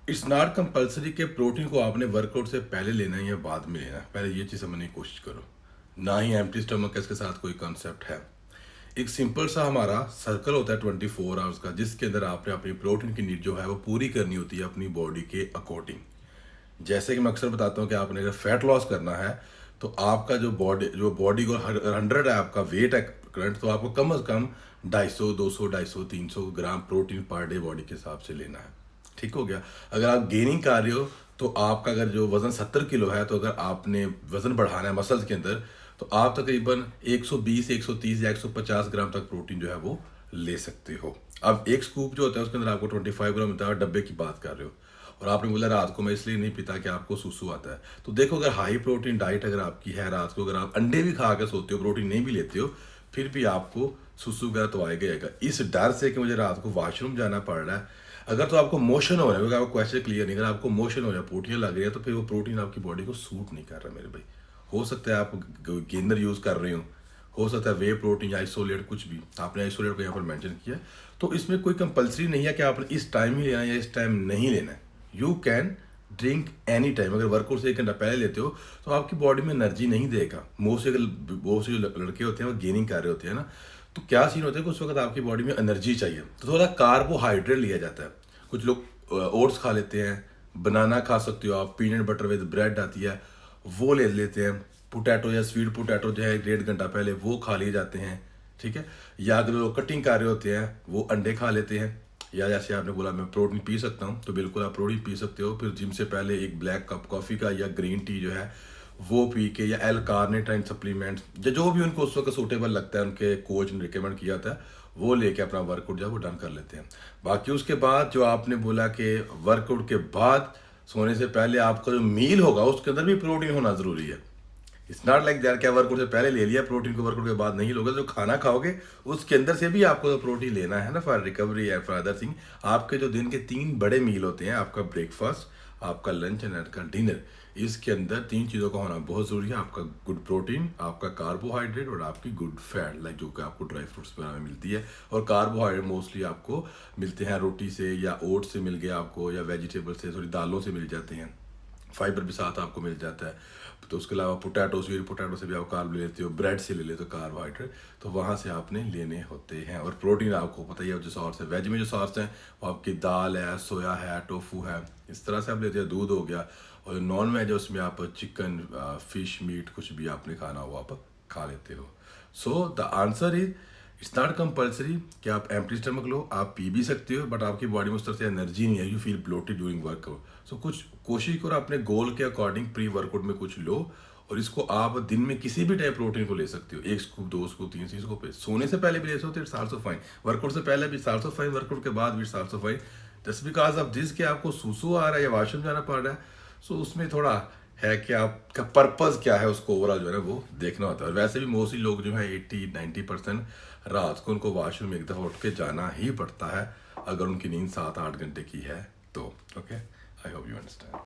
It's not compulsory कि protein को आपने वर्कआउट से पहले लेना है या बाद में लेना है। पहले ये चीज़ समझने की कोशिश करो। ना ही एम्प्टी स्टमक इसके साथ कोई कॉन्सेप्ट है। एक सिंपल सा हमारा सर्कल होता है 24 आवर्स का, जिसके अंदर आपने अपनी प्रोटीन की नीड जो है वो पूरी करनी होती है अपनी बॉडी के अकॉर्डिंग। जैसे कि मैं अक्सर बताता हूँ कि आपने अगर फैट लॉस करना है तो आपका जो बॉडी को 100 है आपका वेट है करंट, तो आपको कम से कम 250, 200, 250, 300 gram protein per day body के हिसाब से लेना है। ठीक हो गया। अगर आप गेनिंग कर रहे हो तो आपका अगर जो वज़न 70 किलो है, तो अगर आपने वज़न बढ़ाना है मसल्स के अंदर, तो आप तकरीबन 120, 130 या 150 ग्राम तक प्रोटीन जो है वो ले सकते हो। अब एक स्कूप जो होता है उसके अंदर आपको 25 ग्राम मिलता है, डब्बे की बात कर रहे हो। और आपने बोला रात को मैं इसलिए नहीं पीता कि आपको सुसु आता है। तो देखो, अगर हाई प्रोटीन डाइट अगर आपकी है, रात को अगर आप अंडे भी खा के सोते हो, प्रोटीन नहीं भी लेते हो, फिर भी आपको सुसु वगैरह तो आएगा ही आएगा। इस डर से कि मुझे रात को वॉशरूम जाना पड़ रहा है, अगर तो आपको मोशन हो रहा है, क्योंकि आपको क्वेश्चन क्लियर नहीं, अगर आपको मोशन हो रहा है, पोटियाँ लग रही है, तो फिर वो प्रोटीन आपकी बॉडी को सूट नहीं कर रहा मेरे भाई। हो सकता है आप गेनर यूज़ कर रहे हो सकता है वे प्रोटीन या आइसोलेट, कुछ भी आपने आइसोलेट को यहाँ पर मेंशन किया है। तो इसमें कोई कंपलसरी नहीं है कि आपने इस टाइम ही लेना है या इस टाइम नहीं लेना है। You can drink any time. अगर वर्कआउट से 1 घंटा पहले लेते हो तो आपकी बॉडी में एनर्जी नहीं देगा। बहुत से जो लड़के होते हैं वो गेनिंग कर रहे होते हैं ना, तो क्या सीन होता है कि उस वक्त आपकी बॉडी में एनर्जी चाहिए, तो थोड़ा कार्बोहाइड्रेट लिया जाता है। कुछ लोग ओट्स खा लेते हैं, बनाना खा सकते हो आप, पीनट बटर विद ब्रेड आती है वो ले लेते हैं, पोटैटो या स्वीट पोटैटो जो है 1.5 घंटा पहले वो खा लिए जाते हैं। ठीक है। या अगर लोग कटिंग कर रहे होते हैं वो अंडे खा लेते हैं। या जैसे आपने बोला मैं प्रोटीन पी सकता हूँ, तो बिल्कुल आप प्रोटीन पी सकते हो। फिर जिम से पहले एक ब्लैक कप कॉफ़ी का या ग्रीन टी जो है वो पी के, या एल कार्नेटाइन सप्लीमेंट्स जो भी उनको उस वक्त सूटेबल लगता है, उनके कोच ने रिकमेंड किया था, वो लेके अपना वर्कआउट जो है वो डन कर लेते हैं। बाकी उसके बाद जो आपने बोला कि वर्कआउट के बाद सोने से पहले आपका जो मील होगा उसके अंदर भी प्रोटीन होना ज़रूरी है। इट्स नॉट लाइक दैट क्या वर्कआउट से पहले ले लिया प्रोटीन को, वर्कआउट के बाद नहीं लोगे। जो खाना खाओगे उसके अंदर से भी आपको तो प्रोटीन लेना है ना, for recovery and for other thing. आपके जो दिन के 3 बड़े मील होते हैं, आपका ब्रेकफास्ट, आपका लंच एंड आपका डिनर, इसके अंदर 3 चीज़ों का होना बहुत ज़रूरी है। आपका गुड प्रोटीन, आपका कार्बोहाइड्रेट और आपकी गुड फैट, लाइक जो कि आपको ड्राई फ्रूट्स वगैरह में मिलती है। और कार्बोहाइड्रेट मोस्टली आपको मिलते हैं रोटी से या ओट्स से मिल गया आपको, या वेजिटेबल से, सॉरी दालों से मिल जाते हैं। फाइबर भी साथ आपको मिल जाता है। तो उसके अलावा पोटैटो, स्वीट पोटैटो से भी आप कार्ब ले लेते हो, ब्रेड से ले लेते हो कार्बोहाइड्रेट, तो वहाँ से आपने लेने होते हैं। और प्रोटीन आपको पता ही है जो सॉर्स है, वेज में जो सॉर्स हैं वो आपकी दाल है, सोया है, टोफू है, इस तरह से आप लेते हैं। दूध हो गया। और नॉन वेज है उसमें आप चिकन, फिश, मीट कुछ भी आपने खाना हो आप खा लेते हो। So the answer is it's not compulsory कि आप एम्प्टी स्टमक लो, आप पी भी सकते हो, बट आपकी बॉडी में उस तरह से एनर्जी नहीं है, you feel bloated during workout. So कुछ कोशिश करो अपने गोल के अकॉर्डिंग प्री वर्कआउट में कुछ लो, और इसको आप दिन में किसी भी टाइप प्रोटीन को ले सकते हो, 1 स्कूप, 2 स्कूप, 3 स्कूप। सोने से पहले भी ले सकते हो, इट्स आल्सो फाइन। वर्कआउट से पहले भी इट्स आल्सो फाइन, वर्कआउट के बाद भी it's also fine. Just because of this कि आपको सूसू आ रहा है या वॉशरूम जाना पड़ रहा है, सो उसमें थोड़ा है कि आपका पर्पज़ क्या है, उसको ओवरऑल जो है ना वो देखना होता है। और वैसे भी मोस्टली लोग जो है 80-90% रात को उनको वॉशरूम एक दफ़ा उठ के जाना ही पड़ता है, अगर उनकी नींद 7-8 घंटे की है तो। Okay, I hope you understand.